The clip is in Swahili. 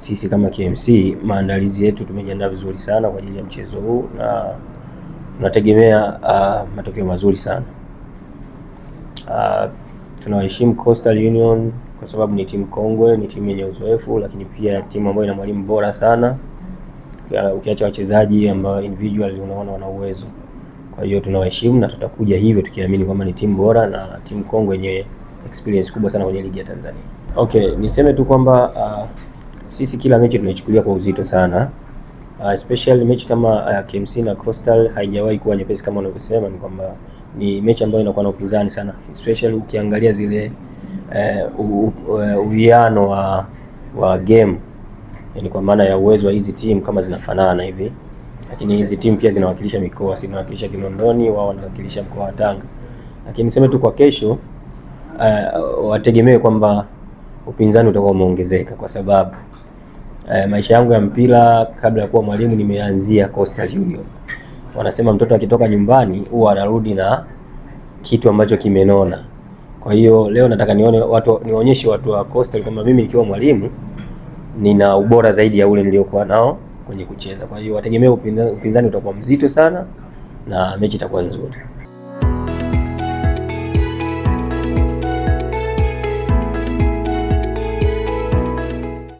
sisi kama KMC maandalizi yetu tumejiandaa vizuri sana kwa ajili ya mchezo huu na tunategemea matokeo mazuri sana. Tunawaheshimu Coastal Union kwa sababu ni timu kongwe, ni timu yenye uzoefu, lakini pia timu ambayo ina mwalimu bora sana. Ukiacha wachezaji ambao individual unaona wana uwezo. Kwa hiyo tunawaheshimu na tutakuja hivyo tukiamini kwamba ni timu bora na timu kongwe yenye experience kubwa sana kwenye ligi ya Tanzania. Okay, niseme tu kwamba sisi kila mechi tunaichukulia kwa uzito sana. Especially mechi kama KMC na Coastal haijawahi kuwa nyepesi kama unavyosema, ni kwamba ni mechi ambayo inakuwa na upinzani sana, especially ukiangalia zile uwiano wa game, yani kwa maana ya uwezo wa hizi timu kama zinafanana hivi, lakini hizi timu pia zinawakilisha mikoa, zinawakilisha Kinondoni, wao wanawakilisha mkoa wa Tanga. Lakini niseme tu kwa kesho wategemee kwamba upinzani utakuwa umeongezeka kwa sababu maisha yangu ya mpira kabla ya kuwa mwalimu nimeanzia Coastal Union. Wanasema mtoto akitoka nyumbani huwa anarudi na kitu ambacho kimenona. Kwa hiyo leo nataka nionyeshe watu wa Coastal kwamba mimi nikiwa mwalimu nina ubora zaidi ya ule niliokuwa nao kwenye kucheza. Kwa hiyo wategemea upinzani utakuwa mzito sana na mechi itakuwa nzuri.